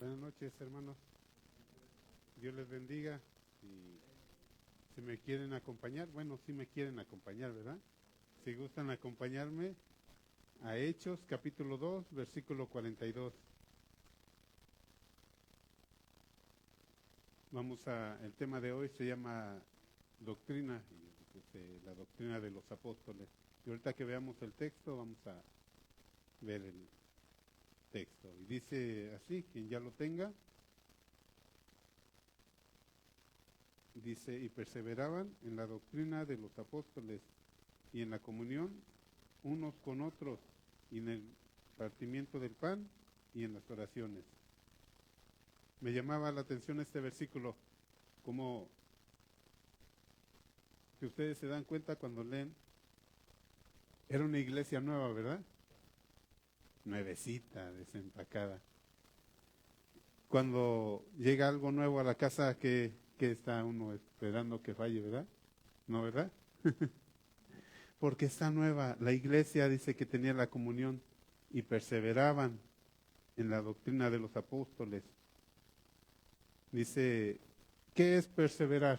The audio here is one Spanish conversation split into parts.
Buenas noches, hermanos. Dios les bendiga. Si me quieren acompañar, bueno, sí me quieren acompañar, ¿verdad? Si gustan acompañarme a Hechos, capítulo 2, versículo 42. El tema de hoy se llama doctrina, la doctrina de los apóstoles. Y ahorita que veamos el texto, vamos a ver el texto. Y dice así, quien ya lo tenga, dice, y perseveraban en la doctrina de los apóstoles y en la comunión unos con otros y en el partimiento del pan y en las oraciones. Me llamaba la atención este versículo, como que ustedes se dan cuenta cuando leen, era una iglesia nueva, ¿verdad? Nuevecita, desempacada. Cuando llega algo nuevo a la casa, que está uno esperando que falle, ¿verdad? ¿No, verdad? Porque está nueva. La iglesia dice que tenía la comunión y perseveraban en la doctrina de los apóstoles. Dice, ¿qué es perseverar?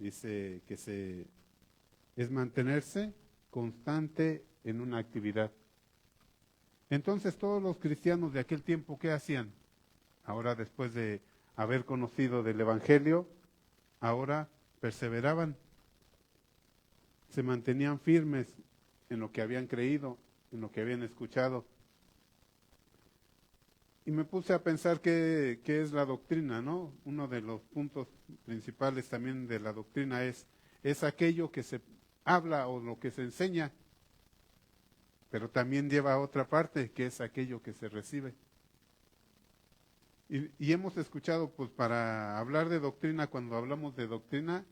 Dice que es mantenerse constante en una actividad. Entonces todos los cristianos de aquel tiempo, ¿qué hacían? Ahora, después de haber conocido del Evangelio, ahora perseveraban, se mantenían firmes en lo que habían creído, en lo que habían escuchado. Y me puse a pensar qué es la doctrina, ¿no? Uno de los puntos principales también de la doctrina es aquello que se habla o lo que se enseña, pero también lleva a otra parte, que es aquello que se recibe. Y hemos escuchado, pues para hablar de doctrina, cuando hablamos de doctrina,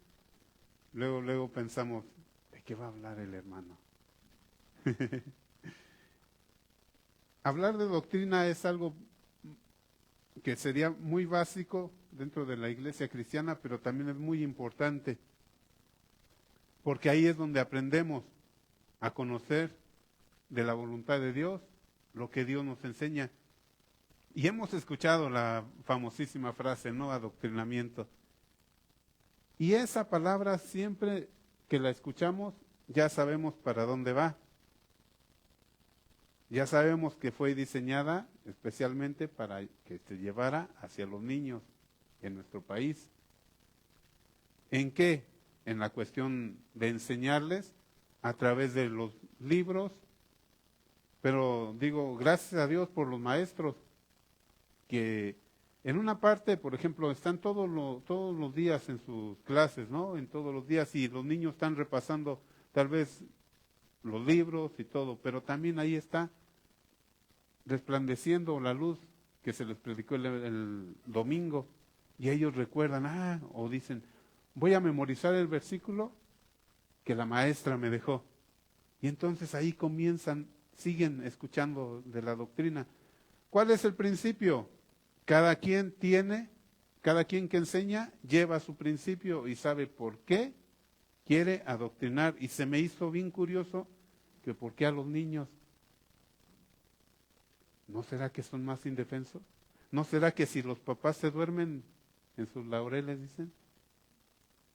luego pensamos, ¿de qué va a hablar el hermano? Hablar de doctrina es algo que sería muy básico dentro de la iglesia cristiana, pero también es muy importante, porque ahí es donde aprendemos a conocer de la voluntad de Dios, lo que Dios nos enseña. Y hemos escuchado la famosísima frase, ¿no? Adoctrinamiento. Y esa palabra siempre que la escuchamos, ya sabemos para dónde va. Ya sabemos que fue diseñada especialmente para que se llevara hacia los niños en nuestro país. ¿En qué? En la cuestión de enseñarles a través de los libros, pero digo, gracias a Dios por los maestros, que en una parte, por ejemplo, están todos los días en sus clases, ¿no? En todos los días, y los niños están repasando tal vez los libros y todo, pero también ahí está resplandeciendo la luz que se les predicó el domingo, y ellos recuerdan, o dicen, voy a memorizar el versículo que la maestra me dejó. Y entonces ahí siguen escuchando de la doctrina. ¿Cuál es el principio? Cada quien que enseña, lleva su principio y sabe por qué quiere adoctrinar. Y se me hizo bien curioso que por qué a los niños. ¿No será que son más indefensos? ¿No será que si los papás se duermen en sus laureles, dicen,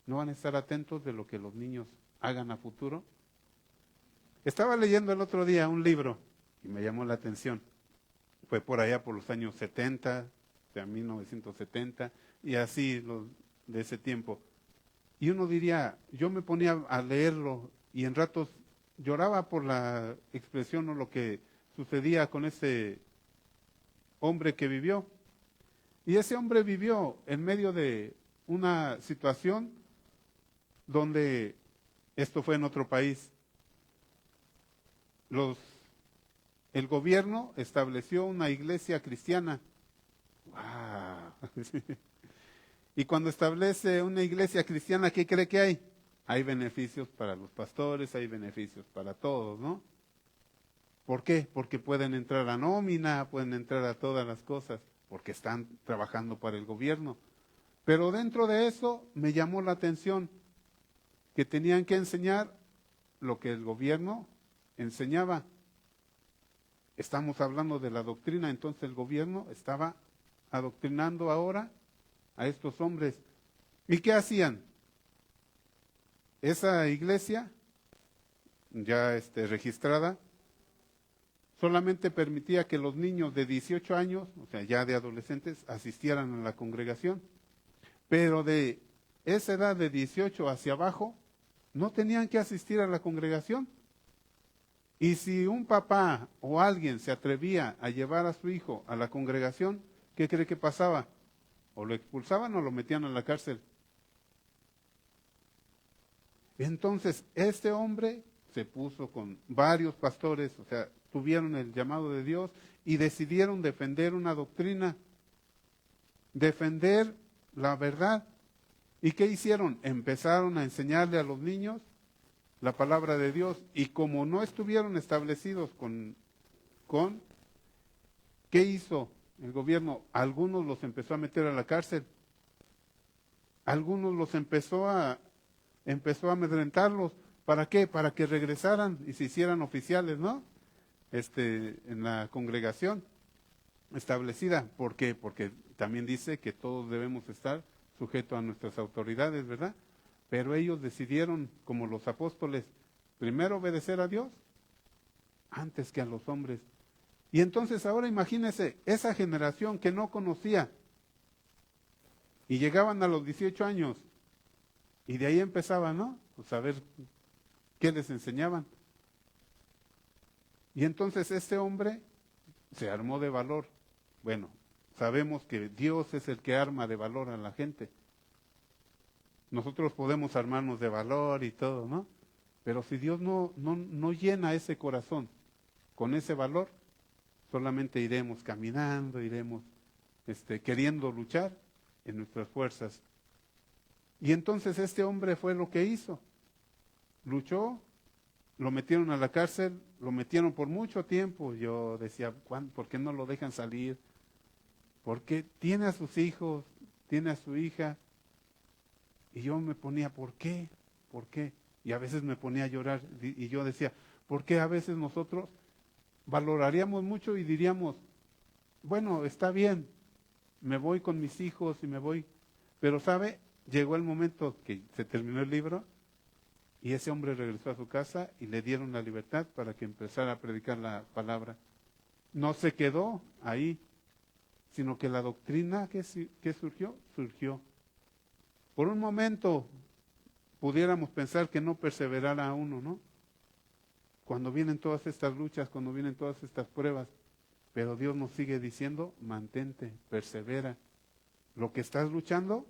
no van a estar atentos de lo que los niños hagan a futuro? Estaba leyendo el otro día un libro y me llamó la atención. Fue por allá por los años 70, de 1970, y así de ese tiempo. Y uno diría, yo me ponía a leerlo y en ratos lloraba por la expresión o lo que sucedía con ese hombre que vivió. Y ese hombre vivió en medio de una situación donde, esto fue en otro país, el gobierno estableció una iglesia cristiana. ¡Wow! Y cuando establece una iglesia cristiana, ¿qué cree que hay? Hay beneficios para los pastores, hay beneficios para todos, ¿no? ¿Por qué? Porque pueden entrar a nómina, pueden entrar a todas las cosas, porque están trabajando para el gobierno. Pero dentro de eso me llamó la atención que tenían que enseñar lo que el gobierno enseñaba. Estamos hablando de la doctrina, entonces el gobierno estaba adoctrinando ahora a estos hombres. ¿Y qué hacían? Esa iglesia, ya registrada, solamente permitía que los niños de 18 años, o sea, ya de adolescentes, asistieran a la congregación. Pero de esa edad de 18 hacia abajo, no tenían que asistir a la congregación. Y si un papá o alguien se atrevía a llevar a su hijo a la congregación, ¿qué cree que pasaba? O lo expulsaban o lo metían a la cárcel. Entonces, este hombre se puso con varios pastores, o sea, tuvieron el llamado de Dios y decidieron defender una doctrina, defender la verdad. ¿Y qué hicieron? Empezaron a enseñarle a los niños la palabra de Dios, y como no estuvieron establecidos con ¿qué hizo el gobierno? Algunos los empezó a meter a la cárcel, algunos los empezó a amedrentarlos. ¿Para qué? Para que regresaran y se hicieran oficiales, ¿no? En la congregación establecida. ¿Por qué? Porque también dice que todos debemos estar sujetos a nuestras autoridades, ¿verdad? Pero ellos decidieron, como los apóstoles, primero obedecer a Dios antes que a los hombres. Y entonces ahora imagínense, esa generación que no conocía y llegaban a los 18 años y de ahí empezaban, ¿no? Pues a ver qué les enseñaban. Y entonces este hombre se armó de valor. Bueno, sabemos que Dios es el que arma de valor a la gente. Nosotros podemos armarnos de valor y todo, ¿no? Pero si Dios no llena ese corazón con ese valor, solamente iremos caminando, iremos queriendo luchar en nuestras fuerzas. Y entonces este hombre fue lo que hizo. Luchó, lo metieron a la cárcel, lo metieron por mucho tiempo. Yo decía, ¿por qué no lo dejan salir? Porque tiene a sus hijos, tiene a su hija. Y yo me ponía, ¿por qué? ¿Por qué? Y a veces me ponía a llorar y yo decía, ¿por qué a veces nosotros valoraríamos mucho y diríamos, bueno, está bien, me voy con mis hijos y me voy? Pero ¿sabe? Llegó el momento que se terminó el libro y ese hombre regresó a su casa y le dieron la libertad para que empezara a predicar la palabra. No se quedó ahí, sino que la doctrina que surgió. Por un momento pudiéramos pensar que no perseverara uno, ¿no? Cuando vienen todas estas luchas, cuando vienen todas estas pruebas, pero Dios nos sigue diciendo, mantente, persevera. Lo que estás luchando,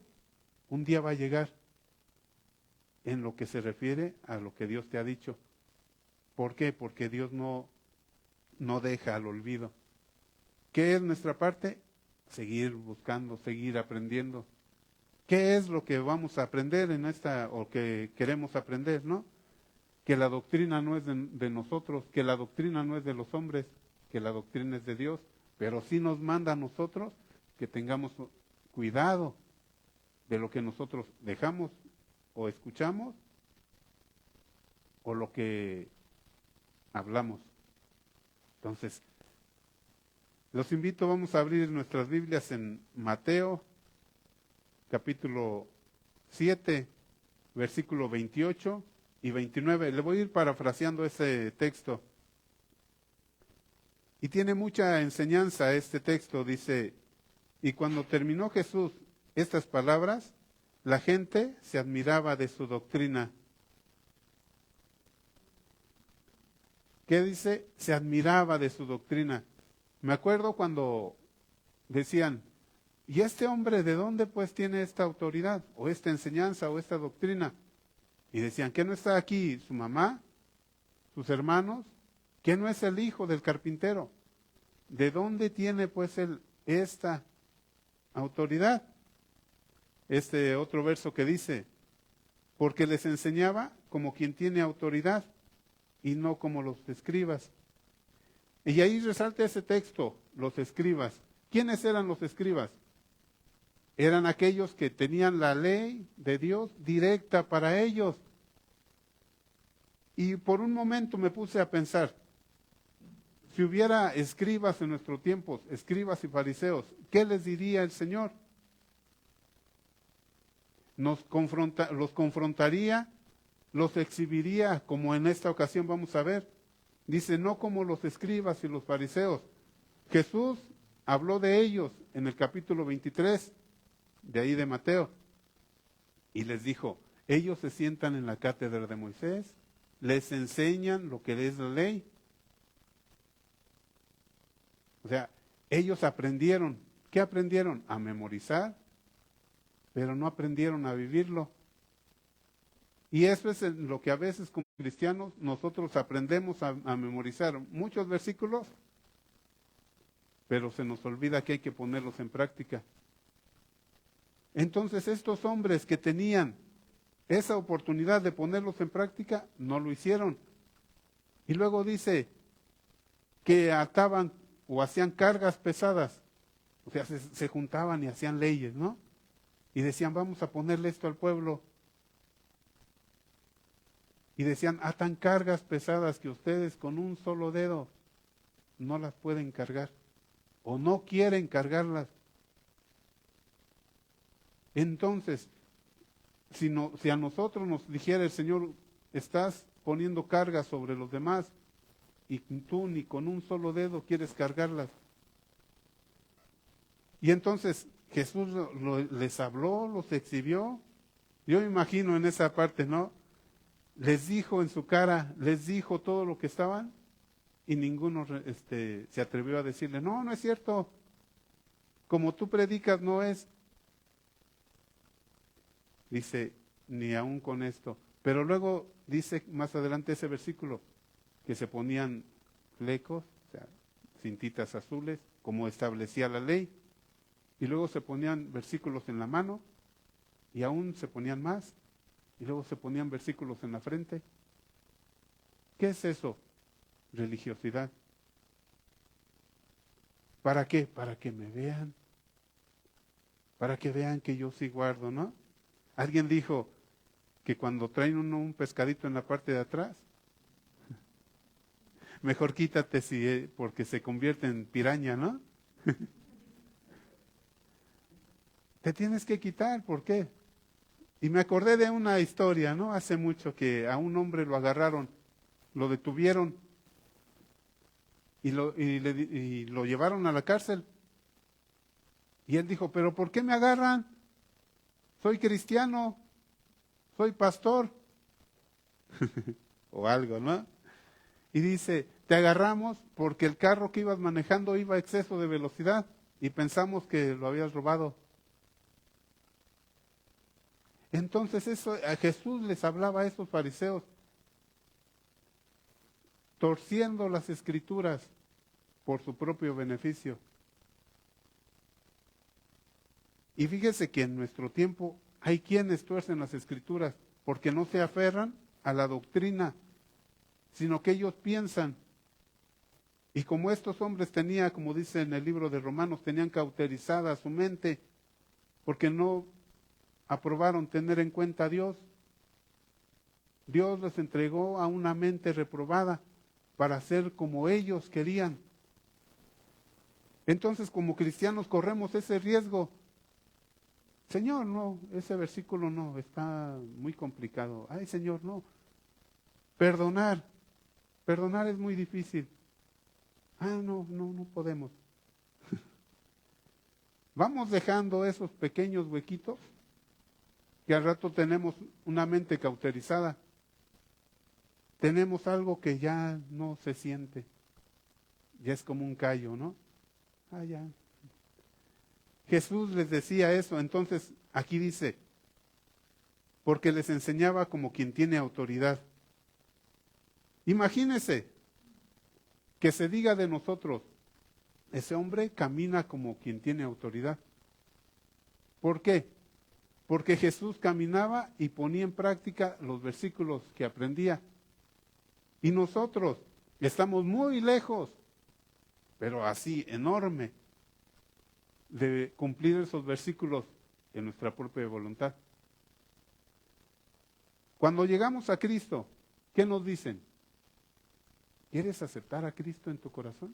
un día va a llegar en lo que se refiere a lo que Dios te ha dicho. ¿Por qué? Porque Dios no deja al olvido. ¿Qué es nuestra parte? Seguir buscando, seguir aprendiendo. ¿Qué es lo que vamos a aprender o que queremos aprender, no? Que la doctrina no es de nosotros, que la doctrina no es de los hombres, que la doctrina es de Dios, pero sí nos manda a nosotros que tengamos cuidado de lo que nosotros dejamos o escuchamos o lo que hablamos. Entonces, los invito, vamos a abrir nuestras Biblias en Mateo, capítulo 7, versículo 28 y 29. Le voy a ir parafraseando ese texto. Y tiene mucha enseñanza este texto. Dice, y cuando terminó Jesús estas palabras, la gente se admiraba de su doctrina. ¿Qué dice? Se admiraba de su doctrina. Me acuerdo cuando decían, ¿y este hombre de dónde pues tiene esta autoridad, o esta enseñanza, o esta doctrina? Y decían, ¿qué no está aquí su mamá, sus hermanos? ¿Qué no es el hijo del carpintero? ¿De dónde tiene pues él esta autoridad? Este otro verso que dice, porque les enseñaba como quien tiene autoridad y no como los escribas. Y ahí resalta ese texto, los escribas. ¿Quiénes eran los escribas? Eran aquellos que tenían la ley de Dios directa para ellos. Y por un momento me puse a pensar, Si hubiera escribas en nuestro tiempo, escribas y fariseos, ¿qué les diría el Señor? Los confrontaría, los exhibiría, como en esta ocasión vamos a ver. Dice, no como los escribas y los fariseos. Jesús habló de ellos en el capítulo 23, de ahí de Mateo, y les dijo, ellos se sientan en la cátedra de Moisés, les enseñan lo que es la ley. O sea, ellos aprendieron. ¿Qué aprendieron? A memorizar, pero no aprendieron a vivirlo. Y eso es lo que a veces como cristianos nosotros aprendemos a memorizar muchos versículos, pero se nos olvida que hay que ponerlos en práctica. Entonces estos hombres que tenían esa oportunidad de ponerlos en práctica, no lo hicieron. Y luego dice que ataban o hacían cargas pesadas, o sea, se juntaban y hacían leyes, ¿no? Y decían, vamos a ponerle esto al pueblo. Y decían, atan cargas pesadas que ustedes con un solo dedo no las pueden cargar, o no quieren cargarlas. Entonces, si a nosotros nos dijera el Señor, estás poniendo cargas sobre los demás, y tú ni con un solo dedo quieres cargarlas. Y entonces Jesús les habló, los exhibió. Yo me imagino en esa parte, ¿no? Les dijo en su cara, les dijo todo lo que estaban, y ninguno se atrevió a decirle, no, no es cierto, como tú predicas no es. Dice, ni aún con esto. Pero luego dice más adelante ese versículo, que se ponían flecos, o sea, cintitas azules, como establecía la ley, y luego se ponían versículos en la mano, y aún se ponían más, y luego se ponían versículos en la frente. ¿Qué es eso? Religiosidad. ¿Para qué? Para que me vean, para que vean que yo sí guardo, ¿no? Alguien dijo que cuando traen uno un pescadito en la parte de atrás, mejor quítate porque se convierte en piraña, ¿no? Te tienes que quitar, ¿por qué? Y me acordé de una historia, ¿no? Hace mucho que a un hombre lo agarraron, lo detuvieron y lo llevaron a la cárcel. Y él dijo, ¿pero por qué me agarran? Soy cristiano, soy pastor. O algo, ¿no? Y dice, te agarramos porque el carro que ibas manejando iba a exceso de velocidad y pensamos que lo habías robado. Entonces eso, a Jesús les hablaba a esos fariseos, torciendo las escrituras por su propio beneficio. Y fíjese que en nuestro tiempo hay quienes tuercen las escrituras porque no se aferran a la doctrina, sino que ellos piensan. Y como estos hombres tenían, como dice en el libro de Romanos, tenían cauterizada su mente porque no aprobaron tener en cuenta a Dios. Dios les entregó a una mente reprobada para hacer como ellos querían. Entonces, como cristianos corremos ese riesgo. Señor, no, ese versículo no, está muy complicado. Ay, Señor, no. Perdonar es muy difícil. Ah, no podemos. Vamos dejando esos pequeños huequitos que al rato tenemos una mente cauterizada. Tenemos algo que ya no se siente. Ya es como un callo, ¿no? Ah, ya. Jesús les decía eso, entonces aquí dice, porque les enseñaba como quien tiene autoridad. Imagínese que se diga de nosotros, ese hombre camina como quien tiene autoridad. ¿Por qué? Porque Jesús caminaba y ponía en práctica los versículos que aprendía. Y nosotros estamos muy lejos, pero así enorme, de cumplir esos versículos en nuestra propia voluntad. Cuando llegamos a Cristo, ¿qué nos dicen? ¿Quieres aceptar a Cristo en tu corazón?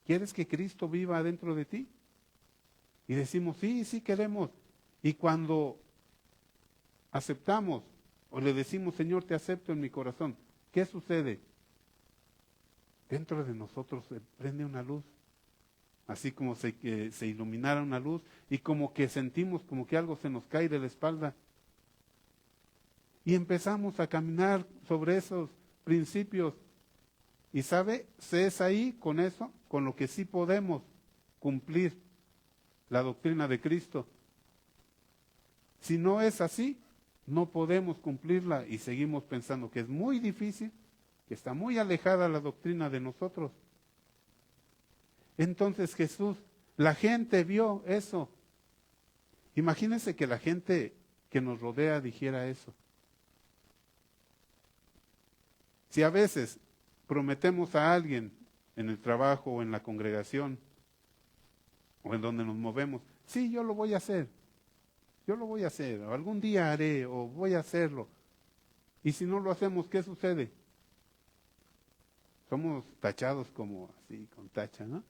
¿Quieres que Cristo viva dentro de ti? Y decimos, sí, sí queremos. Y cuando aceptamos o le decimos, Señor, te acepto en mi corazón, ¿qué sucede? Dentro de nosotros se prende una luz, así como se iluminara una luz y como que sentimos como que algo se nos cae de la espalda. Y empezamos a caminar sobre esos principios. Y sabe, es ahí con eso, con lo que sí podemos cumplir la doctrina de Cristo. Si no es así, no podemos cumplirla y seguimos pensando que es muy difícil, que está muy alejada la doctrina de nosotros. Entonces Jesús, la gente vio eso. Imagínense que la gente que nos rodea dijera eso. Si a veces prometemos a alguien en el trabajo o en la congregación o en donde nos movemos, sí, yo lo voy a hacer, o algún día haré, o voy a hacerlo. Y si no lo hacemos, ¿qué sucede? Somos tachados como así, con tacha, ¿no?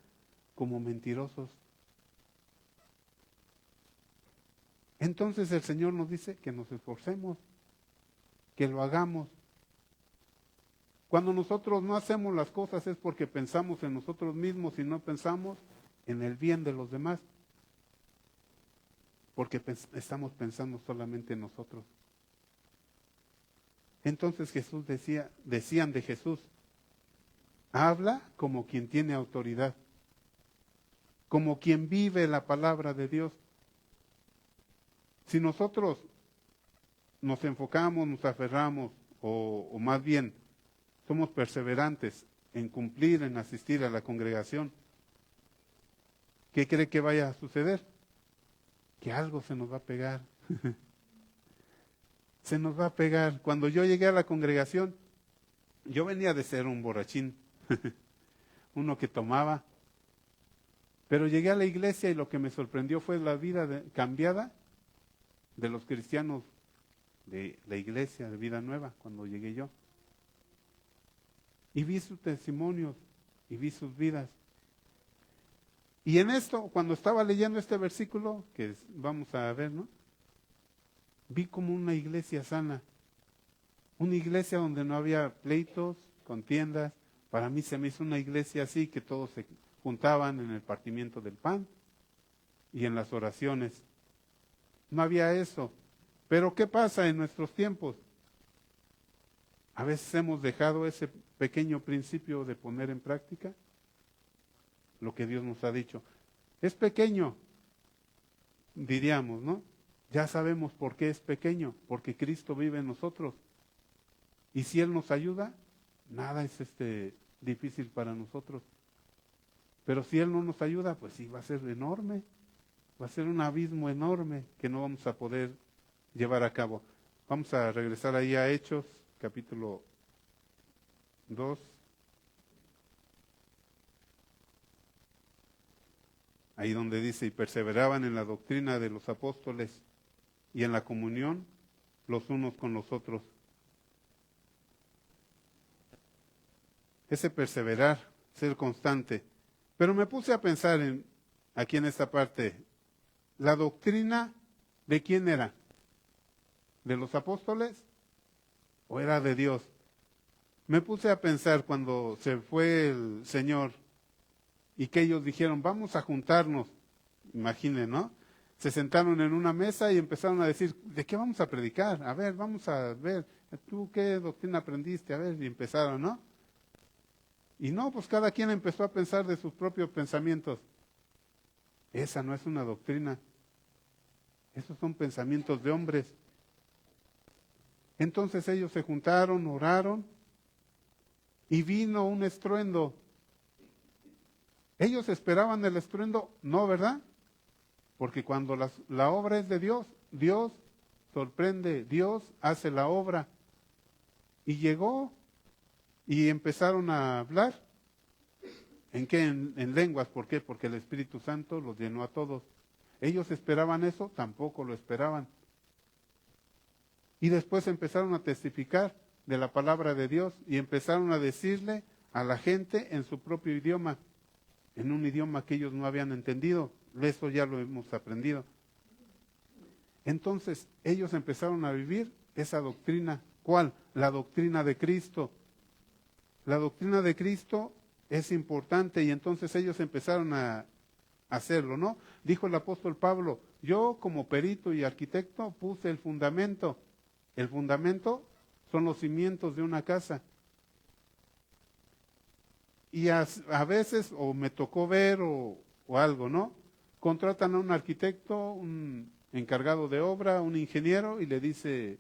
Como mentirosos. Entonces el Señor nos dice que nos esforcemos, que lo hagamos. Cuando nosotros no hacemos las cosas es porque pensamos en nosotros mismos y no pensamos en el bien de los demás. Porque estamos pensando solamente en nosotros. Entonces decían de Jesús, habla como quien tiene autoridad, como quien vive la palabra de Dios. Si nosotros nos enfocamos, nos aferramos, o más bien somos perseverantes en cumplir, en asistir a la congregación, ¿qué cree que vaya a suceder? Que algo se nos va a pegar. Se nos va a pegar. Cuando yo llegué a la congregación, yo venía de ser un borrachín, uno que tomaba, pero llegué a la iglesia y lo que me sorprendió fue la vida cambiada de los cristianos de la iglesia de Vida Nueva, cuando llegué yo. Y vi sus testimonios y vi sus vidas. Y en esto, cuando estaba leyendo este versículo, que vamos a ver, ¿no? Vi como una iglesia sana, una iglesia donde no había pleitos, contiendas. Para mí se me hizo una iglesia así, que todos se juntaban en el partimiento del pan y en las oraciones. No había eso. Pero ¿qué pasa en nuestros tiempos? A veces hemos dejado ese pequeño principio de poner en práctica lo que Dios nos ha dicho. Es pequeño, diríamos, ¿no? Ya sabemos por qué es pequeño, porque Cristo vive en nosotros. Y si Él nos ayuda, nada es difícil para nosotros. Pero si Él no nos ayuda, pues sí, va a ser enorme. Va a ser un abismo enorme que no vamos a poder llevar a cabo. Vamos a regresar ahí a Hechos, capítulo 2. Ahí donde dice, y perseveraban en la doctrina de los apóstoles y en la comunión los unos con los otros. Ese perseverar, ser constante. Pero me puse a pensar aquí en esta parte, ¿la doctrina de quién era? ¿De los apóstoles o era de Dios? Me puse a pensar cuando se fue el Señor y que ellos dijeron, vamos a juntarnos, imaginen, ¿no? Se sentaron en una mesa y empezaron a decir, ¿de qué vamos a predicar? A ver, vamos a ver, ¿tú qué doctrina aprendiste? A ver, y empezaron, ¿no? Y no, pues cada quien empezó a pensar de sus propios pensamientos. Esa no es una doctrina. Esos son pensamientos de hombres. Entonces ellos se juntaron, oraron, y vino un estruendo. ¿Ellos esperaban el estruendo? No, ¿verdad? Porque cuando la obra es de Dios, Dios sorprende, Dios hace la obra. Y llegó y empezaron a hablar. ¿En qué? En lenguas. ¿Por qué? Porque el Espíritu Santo los llenó a todos. ¿Ellos esperaban eso? Tampoco lo esperaban. Y después empezaron a testificar. de la palabra de Dios y empezaron a decirle a la gente en su propio idioma, en un idioma que ellos no habían entendido. Eso ya lo hemos aprendido. Entonces ellos empezaron a vivir esa doctrina. ¿Cuál? La doctrina de Cristo. La doctrina de Cristo es importante y entonces ellos empezaron a hacerlo, ¿no? Dijo el apóstol Pablo, yo como perito y arquitecto puse el fundamento. El fundamento son los cimientos de una casa. Y a veces, o me tocó ver o algo, ¿no? Contratan a un arquitecto, un encargado de obra, un ingeniero, y le dice,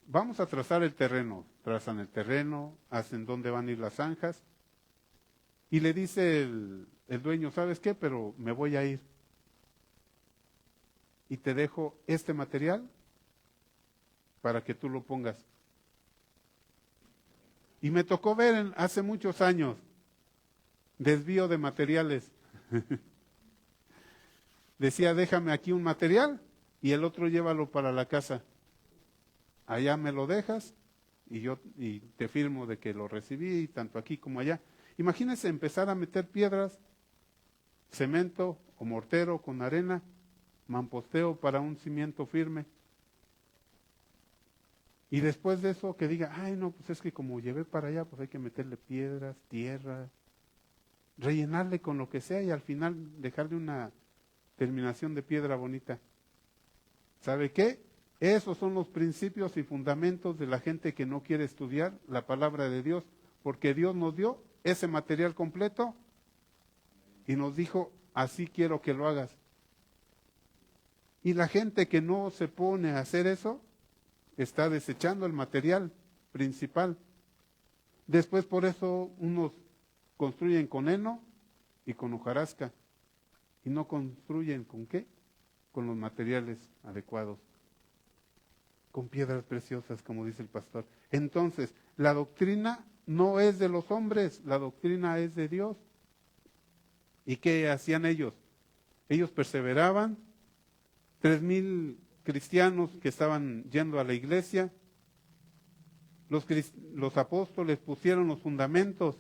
vamos a trazar el terreno. Trazan el terreno, hacen dónde van a ir las zanjas, y le dice el dueño, ¿sabes qué? Pero me voy a ir. Y te dejo este material para que tú lo pongas. Y me tocó ver hace muchos años desvío de materiales. Decía, déjame aquí un material y el otro llévalo para la casa. Allá me lo dejas y te firmo de que lo recibí, tanto aquí como allá. Imagínense empezar a meter piedras, cemento o mortero con arena, mamposteo para un cimiento firme. Y después de eso que diga, ay no, pues es que como llevé para allá, pues hay que meterle piedras, tierra, rellenarle con lo que sea y al final dejarle una terminación de piedra bonita. ¿Sabe qué? Esos son los principios y fundamentos de la gente que no quiere estudiar la palabra de Dios, porque Dios nos dio ese material completo y nos dijo, así quiero que lo hagas. Y la gente que no se pone a hacer eso, está desechando el material principal. Después por eso unos construyen con heno y con hojarasca. Y no construyen ¿con qué? Con los materiales adecuados. Con piedras preciosas, como dice el pastor. Entonces, la doctrina no es de los hombres, la doctrina es de Dios. ¿Y qué hacían ellos? Ellos perseveraban. 3,000 cristianos que estaban yendo a la iglesia. Los apóstoles pusieron los fundamentos.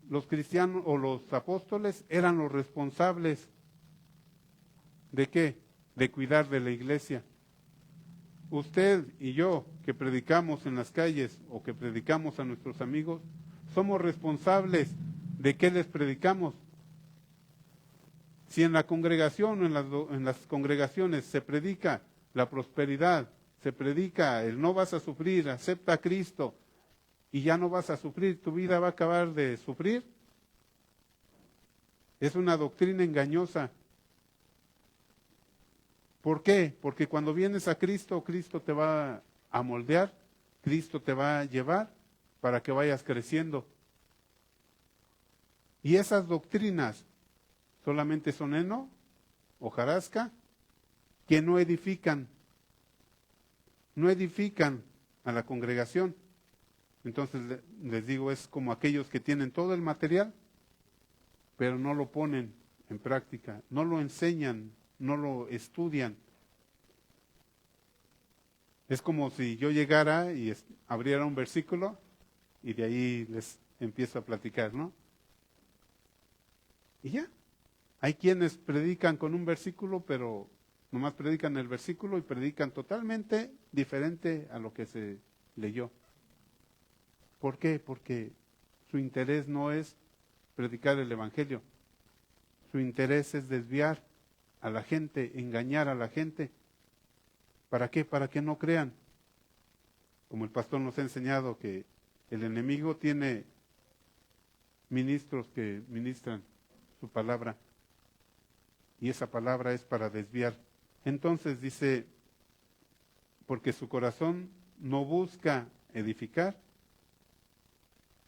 Los cristianos o los apóstoles eran los responsables ¿de qué? De cuidar de la iglesia. Usted y yo que predicamos en las calles o que predicamos a nuestros amigos, somos responsables de qué les predicamos. Si en la congregación o en las congregaciones se predica la prosperidad, se predica el no vas a sufrir, acepta a Cristo y ya no vas a sufrir, tu vida va a acabar de sufrir, es una doctrina engañosa. ¿Por qué? Porque cuando vienes a Cristo, Cristo te va a moldear, Cristo te va a llevar para que vayas creciendo. Y esas doctrinas solamente son heno, hojarasca, que no edifican a la congregación. Entonces les digo, es como aquellos que tienen todo el material, pero no lo ponen en práctica, no lo enseñan, no lo estudian. Es como si yo llegara y abriera un versículo y de ahí les empiezo a platicar, ¿no? Y ya. Hay quienes predican con un versículo, pero nomás predican el versículo y predican totalmente diferente a lo que se leyó. ¿Por qué? Porque su interés no es predicar el evangelio. Su interés es desviar a la gente, engañar a la gente. ¿Para qué? Para que no crean. Como el pastor nos ha enseñado que el enemigo tiene ministros que ministran su palabra. Y esa palabra es para desviar. Entonces dice, porque su corazón no busca edificar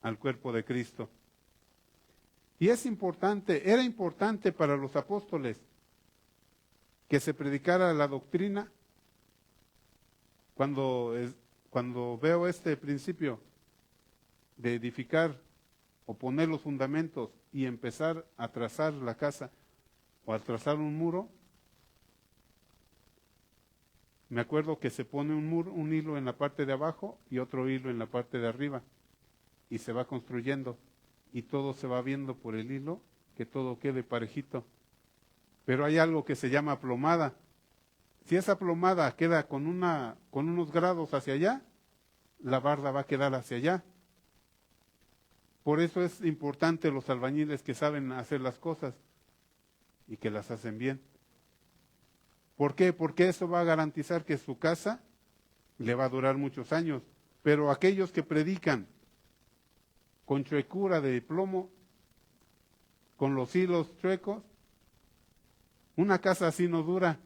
al cuerpo de Cristo. Y es importante, era importante para los apóstoles que se predicara la doctrina. Cuando veo este principio de edificar o poner los fundamentos y empezar a trazar la casa o a trazar un muro, me acuerdo que se pone un hilo en la parte de abajo y otro hilo en la parte de arriba, y se va construyendo, y todo se va viendo por el hilo, que todo quede parejito. Pero hay algo que se llama plomada. Si esa plomada queda con unos grados hacia allá, la barda va a quedar hacia allá. Por eso es importante los albañiles que saben hacer las cosas y que las hacen bien. ¿Por qué? Porque eso va a garantizar que su casa le va a durar muchos años. Pero aquellos que predican con chuecura de plomo, con los hilos chuecos, una casa así no dura.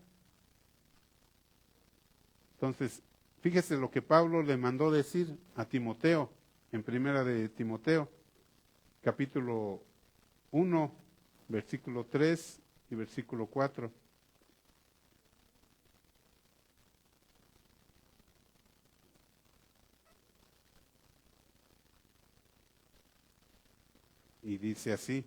Entonces, fíjese lo que Pablo le mandó decir a Timoteo, en primera de Timoteo, capítulo 1, versículo 3 y versículo 4. Y dice así: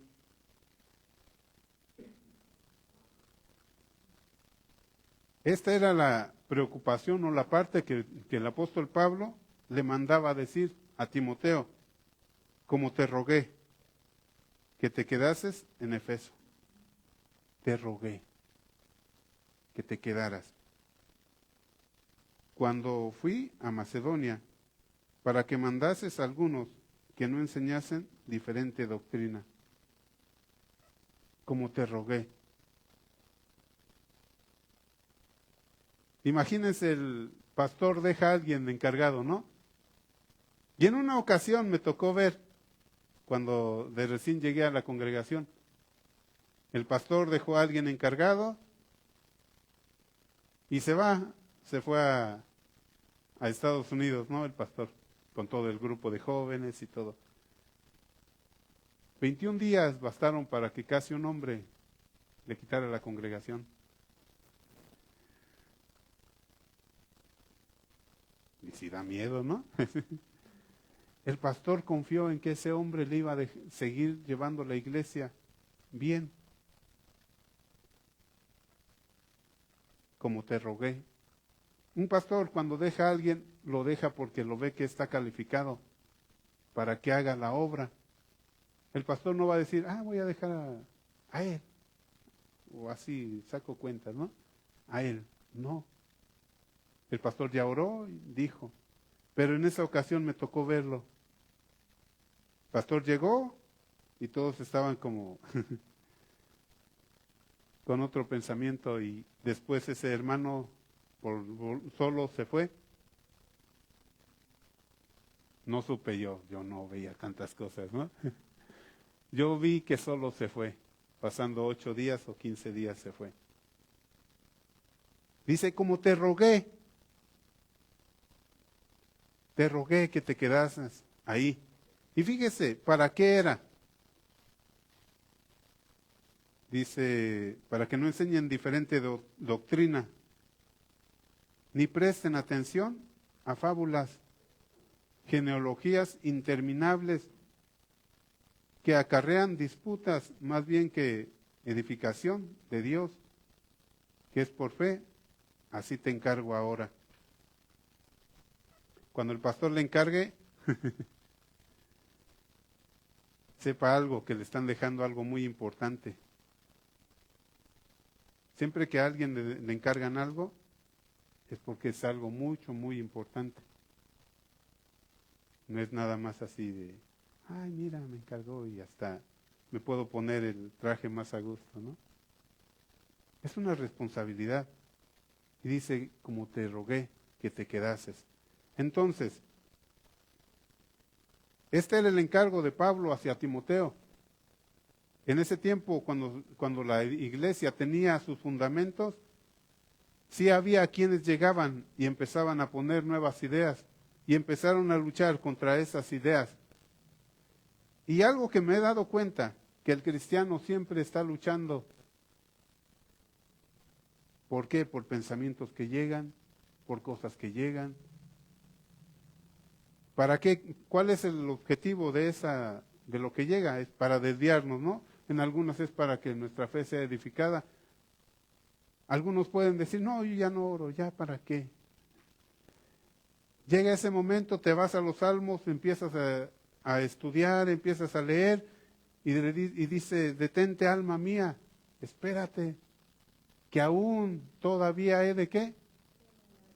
esta era la preocupación o la parte que el apóstol Pablo le mandaba decir a Timoteo, como te rogué que te quedases en Efeso. Te rogué que te quedaras. Cuando fui a Macedonia, para que mandases a algunos que no enseñasen diferente doctrina, como te rogué. Imagínense, el pastor deja a alguien encargado, ¿no? Y en una ocasión me tocó ver, cuando de recién llegué a la congregación, el pastor dejó a alguien encargado y se fue a Estados Unidos, ¿no? El pastor, con todo el grupo de jóvenes y todo. 21 días bastaron para que casi un hombre le quitara la congregación. Y si da miedo, ¿no? El pastor confió en que ese hombre le iba a seguir llevando la iglesia bien, como te rogué. Un pastor cuando deja a alguien, lo deja porque lo ve que está calificado para que haga la obra. El pastor no va a decir, voy a dejar a él, o así saco cuentas, ¿no? A él, no. El pastor ya oró y dijo, pero en esa ocasión me tocó verlo. El pastor llegó y todos estaban como con otro pensamiento, y después ese hermano solo se fue. No supe yo no veía tantas cosas, ¿no? Yo vi que solo se fue, pasando 8 días o 15 días se fue. Dice, como te rogué que te quedases ahí. Y fíjese, ¿para qué era? Dice, para que no enseñen diferente doctrina, ni presten atención a fábulas, genealogías interminables que acarrean disputas más bien que edificación de Dios, que es por fe. Así te encargo ahora. Cuando el pastor le encargue, sepa algo, que le están dejando algo muy importante. Siempre que a alguien le encargan algo, es porque es algo mucho, muy importante. No es nada más así de, mira, me encargó y hasta me puedo poner el traje más a gusto, ¿no? Es una responsabilidad. Y dice, como te rogué que te quedases. Entonces, este era el encargo de Pablo hacia Timoteo. En ese tiempo, cuando la iglesia tenía sus fundamentos, sí había quienes llegaban y empezaban a poner nuevas ideas y empezaron a luchar contra esas ideas. Y algo que me he dado cuenta, que el cristiano siempre está luchando. ¿Por qué? Por pensamientos que llegan, por cosas que llegan. ¿Para qué? ¿Cuál es el objetivo de lo que llega? Es para desviarnos, ¿no? En algunas es para que nuestra fe sea edificada. Algunos pueden decir, no, yo ya no oro, ¿ya para qué? Llega ese momento, te vas a los salmos, empiezas a estudiar, empiezas a leer y dice, detente alma mía, espérate, que aún todavía he de ¿qué?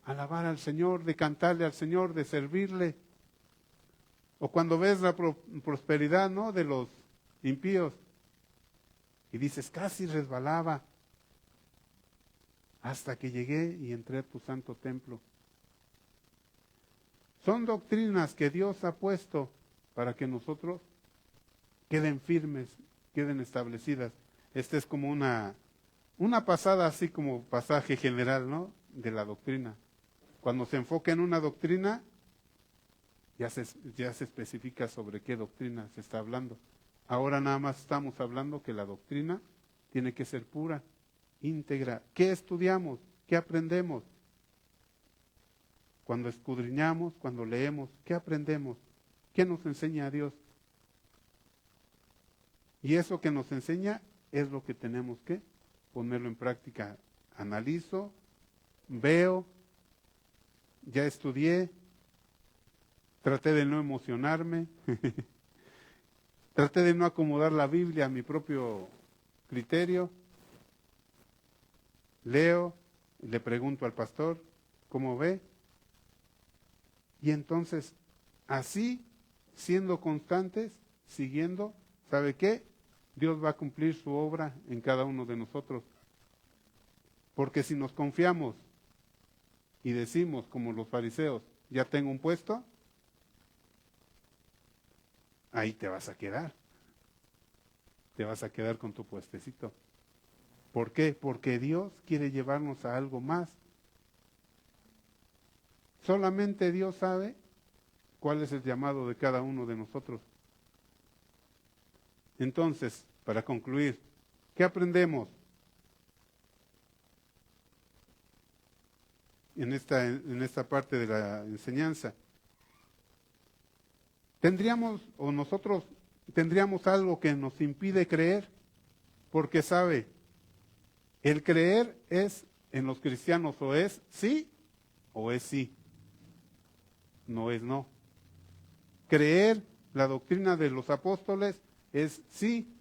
Alabar al Señor, de cantarle al Señor, de servirle. O cuando ves la prosperidad, ¿no?, de los impíos y dices, casi resbalaba hasta que llegué y entré a tu santo templo. Son doctrinas que Dios ha puesto para que nosotros queden firmes, queden establecidas. Esta es como una pasada así como pasaje general, ¿no?, de la doctrina. Cuando se enfoca en una doctrina, ya se especifica sobre qué doctrina se está hablando. Ahora nada más estamos hablando que la doctrina tiene que ser pura, íntegra. ¿Qué estudiamos? ¿Qué aprendemos? Cuando escudriñamos, cuando leemos, ¿qué aprendemos? ¿Qué nos enseña Dios? Y eso que nos enseña es lo que tenemos que ponerlo en práctica. Analizo, veo, ya estudié, traté de no emocionarme, traté de no acomodar la Biblia a mi propio criterio, leo, le pregunto al pastor, ¿cómo ve? Y entonces, así, siendo constantes, siguiendo, ¿sabe qué? Dios va a cumplir su obra en cada uno de nosotros. Porque si nos confiamos y decimos, como los fariseos, ya tengo un puesto, ahí te vas a quedar. Te vas a quedar con tu puestecito. ¿Por qué? Porque Dios quiere llevarnos a algo más. Solamente Dios sabe cuál es el llamado de cada uno de nosotros. Entonces, para concluir, ¿qué aprendemos en esta parte de la enseñanza? Nosotros tendríamos algo que nos impide creer, porque sabe, el creer es, en los cristianos, o es sí o es sí, no es no. Creer la doctrina de los apóstoles es sí.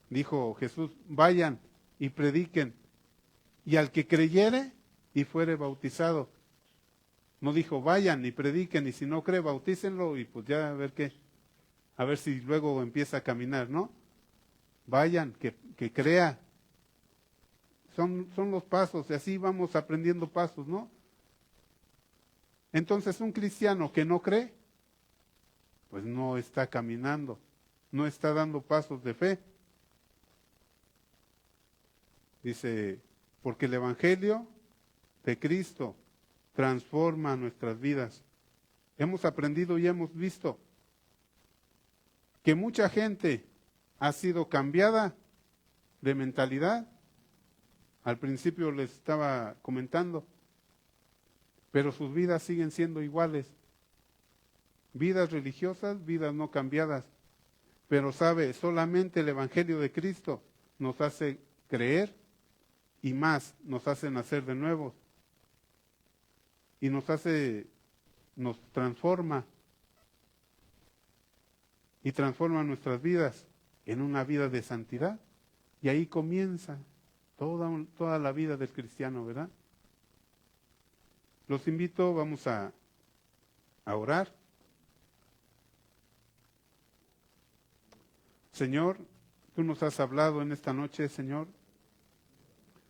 Dijo Jesús, vayan y prediquen, y al que creyere y fuere bautizado. No dijo, vayan y prediquen, y si no cree, bautícenlo, y pues ya a ver qué, a ver si luego empieza a caminar, ¿no? Vayan, que crea. Son los pasos, y así vamos aprendiendo pasos, ¿no? Entonces un cristiano que no cree, pues no está caminando, no está dando pasos de fe. Dice, porque el Evangelio de Cristo transforma nuestras vidas. Hemos aprendido y hemos visto que mucha gente ha sido cambiada de mentalidad. Al principio les estaba comentando, pero sus vidas siguen siendo iguales. Vidas religiosas, vidas no cambiadas. Pero sabe, solamente el Evangelio de Cristo nos hace creer y más, nos hace nacer de nuevo. Y nos transforma. Y transforma nuestras vidas en una vida de santidad. Y ahí comienza toda la vida del cristiano, ¿verdad? Los invito, vamos a orar. Señor, tú nos has hablado en esta noche, Señor,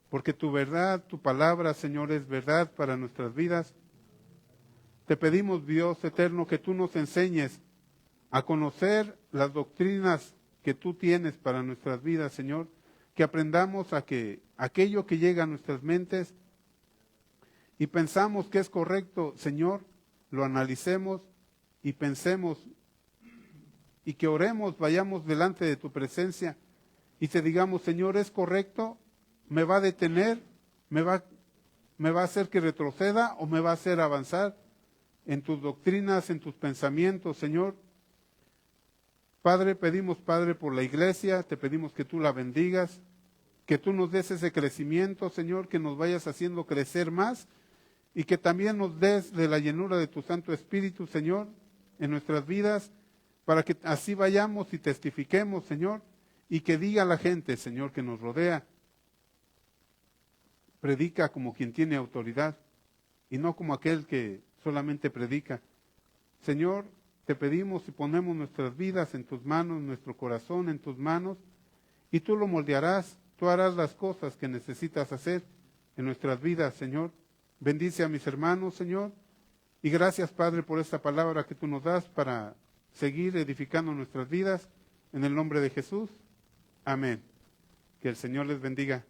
porque tu verdad, tu palabra, Señor, es verdad para nuestras vidas. Te pedimos, Dios eterno, que tú nos enseñes a conocer las doctrinas que tú tienes para nuestras vidas, Señor, que aprendamos a que aquello que llega a nuestras mentes y pensamos que es correcto, Señor, lo analicemos y pensemos y que oremos, vayamos delante de tu presencia y te digamos, Señor, ¿es correcto? ¿Me va a detener? ¿Me va a hacer que retroceda o me va a hacer avanzar en tus doctrinas, en tus pensamientos, Señor? Padre, pedimos, Padre, por la iglesia, te pedimos que tú la bendigas, que tú nos des ese crecimiento, Señor, que nos vayas haciendo crecer más y que también nos des de la llenura de tu Santo Espíritu, Señor, en nuestras vidas, para que así vayamos y testifiquemos, Señor, y que diga la gente, Señor, que nos rodea, predica como quien tiene autoridad y no como aquel que solamente predica. Señor, te pedimos y ponemos nuestras vidas en tus manos, nuestro corazón en tus manos, y tú lo moldearás, tú harás las cosas que necesitas hacer en nuestras vidas, Señor. Bendice a mis hermanos, Señor, y gracias, Padre, por esta palabra que tú nos das para seguir edificando nuestras vidas. En el nombre de Jesús. Amén. Que el Señor les bendiga.